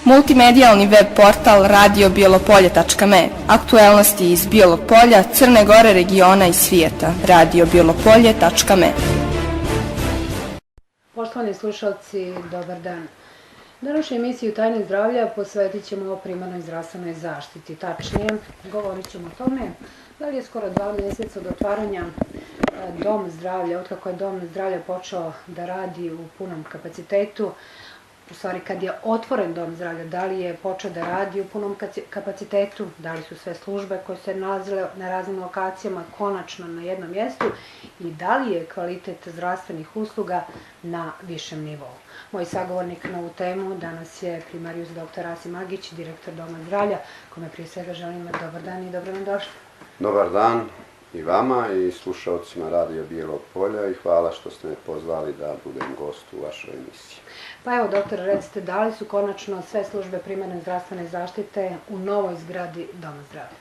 Multimedijalni web portal radiobijelopolje.me. Aktuelnosti iz Bijelog Polja, Crne Gore, regiona i svijeta. radiobijelopolje.me. Poštovani slušalci, dobar dan. Današnju emisiju Tajne zdravlja posvetit ćemo primarnoj zdravstvenoj zaštiti. Tačnije, govorit ćemo o tome da li je skoro 2 mjeseca od otvaranja Dom zdravlja, otkako je Dom zdravlja počeo da radi u punom kapacitetu, u stvari kad je otvoren Dom zdravlja, da li je počeo da radi u punom kapacitetu, da li su sve službe koje se nalazile na raznim lokacijama konačno na jednom mjestu i da li je kvalitet zdravstvenih usluga na višem nivou. Moj sagovornik na ovu temu danas je primarijus dr. Rasim Agić, direktor Doma zdravlja, kome prije svega želim dobar dan i dobro nam došli. Dobar dan i vama i slušalcima Radio Bijelog Polja i hvala što ste me pozvali da budem gost u vašoj emisiji. Pa evo, doktore, recite, da li su konačno sve službe primarne zdravstvene zaštite u novoj zgradi Doma zdravlja?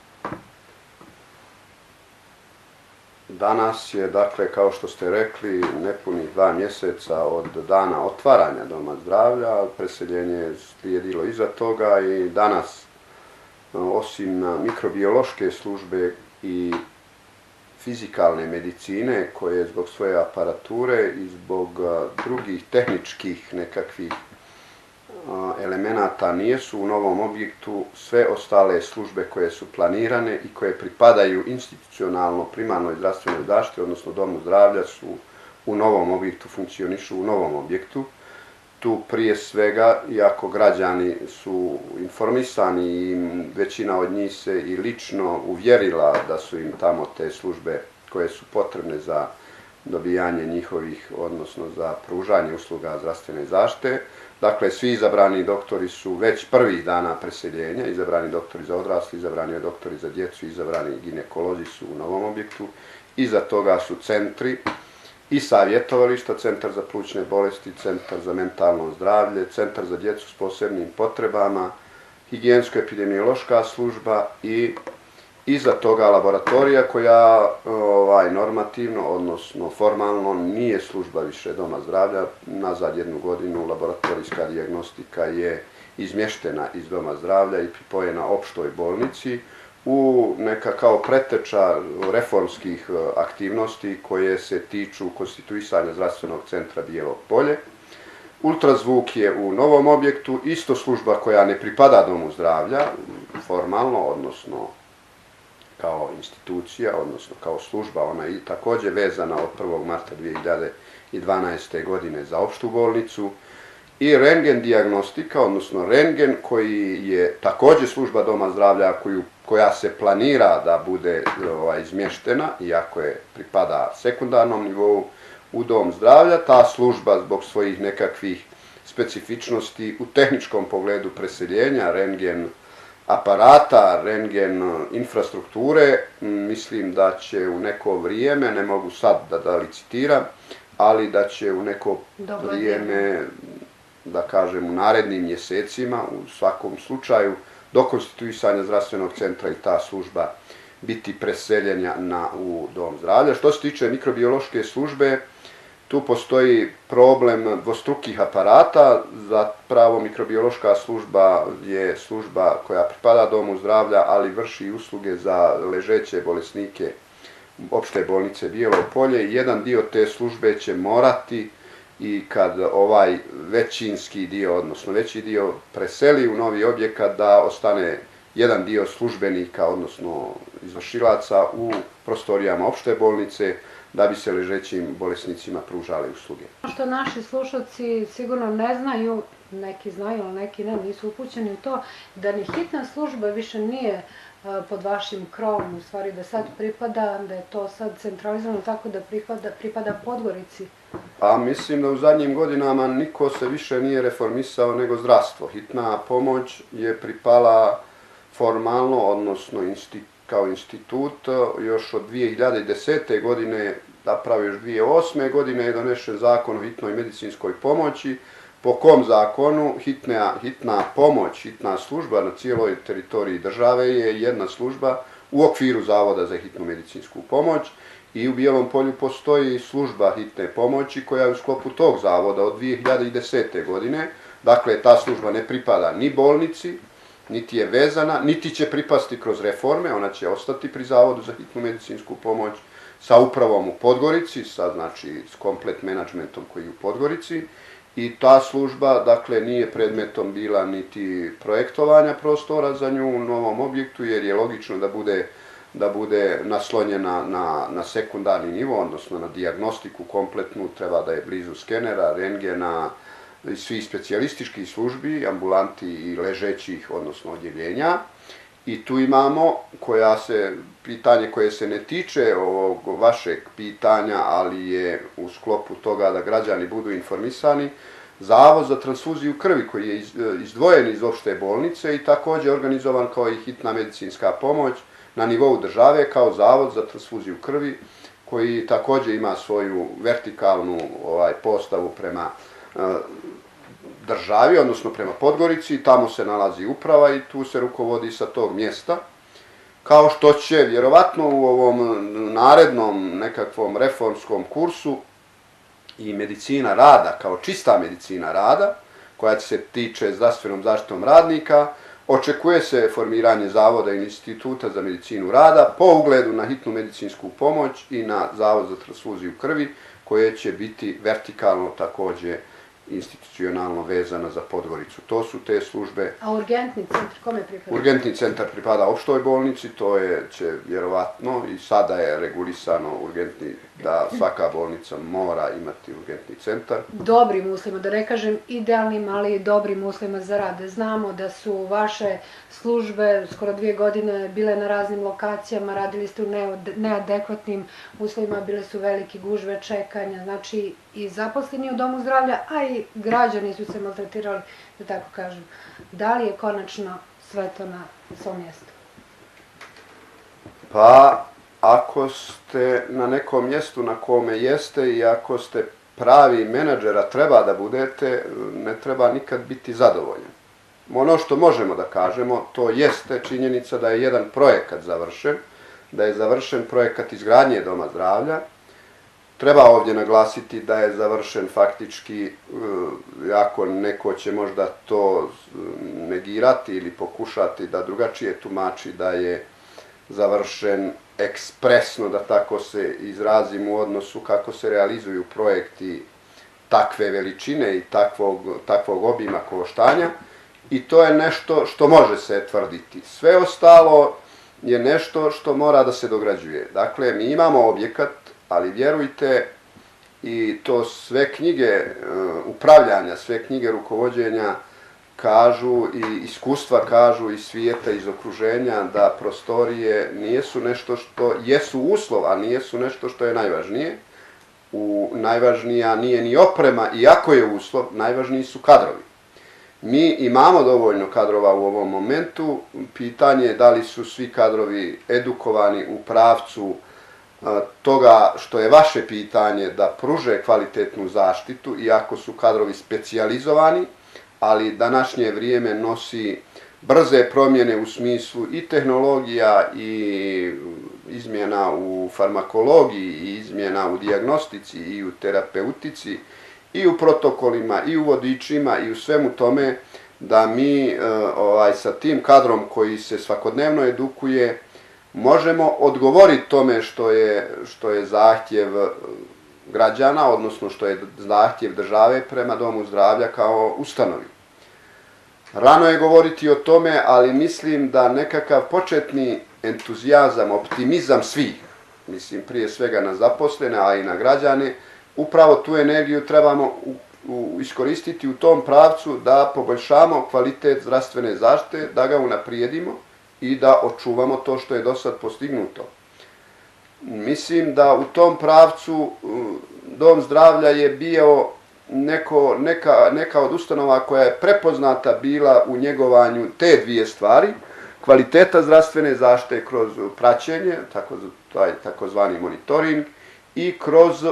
Danas je, dakle, kao što ste rekli, nepunih 2 mjeseca od dana otvaranja Doma zdravlja. Preseljenje je slijedilo iza toga i danas, osim mikrobiološke službe i fizikalne medicine, koje zbog svoje aparature i zbog drugih tehničkih nekakvih elemenata nijesu u novom objektu, sve ostale službe koje su planirane i koje pripadaju institucionalno primarnoj zdravstvenoj zaštiti, odnosno Domu zdravlja, su u novom objektu, funkcionišu u novom objektu. Tu prije svega, iako građani su informisani i većina od njih se i lično uvjerila da su im tamo te službe koje su potrebne za dobijanje njihovih, odnosno za pružanje usluga zdravstvene zaštite. Dakle, svi izabrani doktori su već prvih dana preseljenja, izabrani doktori za odrasli, izabrani doktori za djecu, izabrani ginekolozi su u novom objektu. Iza toga su centri i savjetovališta, centar za plućne bolesti, centar za mentalno zdravlje, centar za djecu s posebnim potrebama, higijensko-epidemiološka služba i iza toga laboratorija koja normativno, odnosno formalno, nije služba više Doma zdravlja. Nazad 1 godinu laboratorijska dijagnostika je izmještena iz Doma zdravlja i pripojena opštoj bolnici u neka kao preteča reformskih aktivnosti koje se tiču konstituisanja zdravstvenog centra Bijelo Polje. Ultrazvuk je u novom objektu, isto služba koja ne pripada Domu zdravlja, formalno, odnosno kao institucija, odnosno kao služba, ona je također vezana od 1. marta 2012. godine za opštu bolnicu. I rentgen dijagnostika, odnosno rentgen koji je također služba Doma zdravlja koja se planira da bude izmještena, iako je pripada sekundarnom nivou u Dom zdravlja. Ta služba zbog svojih nekakvih specifičnosti u tehničkom pogledu preseljenja, rentgen aparata, rentgen infrastrukture, mislim da će u neko vrijeme, ne mogu sad da licitiram, ali da će u neko vrijeme, da kažem u narednim mjesecima, u svakom slučaju, do konstituisanja zdravstvenog centra i ta služba biti preseljena u Dom zdravlja. Što se tiče mikrobiološke službe, tu postoji problem dvostrukih aparata. Zapravo mikrobiološka služba je služba koja pripada Domu zdravlja, ali vrši usluge za ležeće bolesnike opšte bolnice Bijelo Polje. Jedan dio te službe će morati, i kad ovaj većinski dio, odnosno veći dio preseli u novi objekat, da ostane jedan dio službenika, odnosno izvršilaca u prostorijama opšte bolnice, da bi se ležećim bolesnicima pružale usluge. Što naši slušalci sigurno ne znaju, neki znaju, ali neki ne, nisu upućeni u to, da ni hitna služba više nije pod vašim krovom, u stvari da sad pripada, da je to sad centralizirano tako da pripada Podgorici. A mislim da u zadnjim godinama niko se više nije reformisao nego zdravstvo. Hitna pomoć je pripala formalno, odnosno kao institut još od 2010. godine, zapravo još 2008. godine je donešen zakon o hitnoj medicinskoj pomoći, po kom zakonu hitna pomoć, hitna služba na cijeloj teritoriji države je jedna služba u okviru Zavoda za hitnu medicinsku pomoć i u Bijelom Polju postoji služba hitne pomoći koja je u sklopu tog zavoda od 2010. godine Dakle, ta služba ne pripada ni bolnici, niti je vezana, niti će pripasti kroz reforme, ona će ostati pri Zavodu za hitnu medicinsku pomoć sa upravom u Podgorici, znači s komplet menadžmentom koji je u Podgorici. I ta služba, dakle, nije predmetom bila niti projektovanja prostora za nju u novom objektu, jer je logično da bude naslonjena na sekundarni nivo, odnosno na dijagnostiku kompletnu, treba da je blizu skenera, rentgena i svih specijalističkih službi, ambulanti i ležećih, odnosno odjeljenja. I tu imamo pitanje koje se ne tiče ovog vašeg pitanja, ali je u sklopu toga da građani budu informisani, Zavod za transfuziju krvi koji je izdvojen iz opšte bolnice i također organizovan kao i hitna medicinska pomoć na nivou države kao Zavod za transfuziju krvi koji također ima svoju vertikalnu postavu prema državi, odnosno prema Podgorici, tamo se nalazi uprava i tu se rukovodi sa tog mjesta. Kao što će vjerovatno u ovom narednom nekakvom reformskom kursu i medicina rada, kao čista medicina rada, koja se tiče zdravstvenom zaštitom radnika, očekuje se formiranje Zavoda i instituta za medicinu rada po ugledu na hitnu medicinsku pomoć i na Zavod za transfuziju krvi, koje će biti vertikalno također institucionalno vezana za Podgoricu. To su te službe. A urgentni centar kome pripada? Urgentni centar pripada opštoj bolnici, će vjerovatno i sada je regulisano da svaka bolnica mora imati urgentni centar. Dobrim uslovima, da ne kažem idealnim, ali dobrim uslovima za rad. Znamo da su vaše službe skoro 2 godine bile na raznim lokacijama, radili ste u neadekvatnim uslovima, bile su velike gužve čekanja, znači i zaposleni u domu zdravlja, a i građani su se maltretirali, da tako kažem. Da li je konačno sve to na svom mjestu? Pa, ako ste na nekom mjestu na kome jeste i ako ste pravi menadžer, a treba da budete, ne treba nikad biti zadovoljan. Ono što možemo da kažemo, to jeste činjenica da je jedan projekat završen, da je završen projekat izgradnje doma zdravlja. Treba ovdje naglasiti da je završen faktički, ako neko će možda to negirati ili pokušati da drugačije tumači, da je završen ekspresno, da tako se izrazim, u odnosu kako se realizuju projekti takve veličine i takvog obima koštanja. I to je nešto što može se tvrditi. Sve ostalo je nešto što mora da se dograđuje. Dakle, mi imamo objekat, ali vjerujte, i to sve knjige upravljanja, sve knjige rukovođenja kažu i iskustva kažu iz svijeta, iz okruženja, da prostorije nijesu nešto što jesu uslov, a nijesu nešto što je najvažnije. Najvažnija nije ni oprema, iako je uslov, najvažniji su kadrovi. Mi imamo dovoljno kadrova u ovom momentu, pitanje je da li su svi kadrovi edukovani u pravcu toga što je vaše pitanje da pruže kvalitetnu zaštitu, iako su kadrovi specijalizovani, ali današnje vrijeme nosi brze promjene u smislu i tehnologija i izmjena u farmakologiji i izmjena u dijagnostici i u terapeutici i u protokolima i u vodičima i u svemu tome, da mi sa tim kadrom koji se svakodnevno edukuje možemo odgovoriti tome što je zahtjev građana, odnosno što je zahtjev države prema domu zdravlja kao ustanovi. Rano je govoriti o tome, ali mislim da nekakav početni entuzijazam, optimizam svih, mislim prije svega na zaposlene, a i na građane, upravo tu energiju trebamo iskoristiti u tom pravcu da poboljšamo kvalitet zdravstvene zaštite, da ga unaprijedimo i da očuvamo to što je do sad postignuto. Mislim da u tom pravcu dom zdravlja je bio neka od ustanova koja je prepoznata bila u njegovanju te dvije stvari, kvaliteta zdravstvene zaštite kroz praćenje, takozvani monitoring, i kroz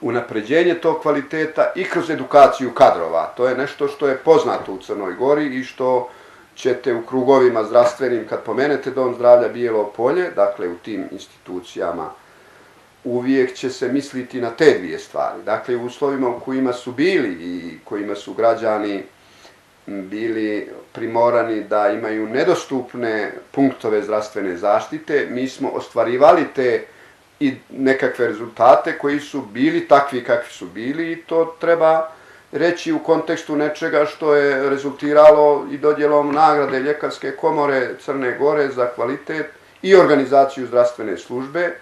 unapređenje tog kvaliteta i kroz edukaciju kadrova. To je nešto što je poznato u Crnoj Gori i što ćete u krugovima zdravstvenim, kad pomenete dom zdravlja Bijelo Polje, dakle u tim institucijama uvijek će se misliti na te dvije stvari. Dakle, u uslovima u kojima su bili i kojima su građani bili primorani da imaju nedostupne punktove zdravstvene zaštite, mi smo ostvarivali te i nekakve rezultate koji su bili takvi kakvi su bili i to treba reći u kontekstu nečega što je rezultiralo i dodjelom nagrade Ljekarske komore Crne Gore za kvalitet i organizaciju zdravstvene službe.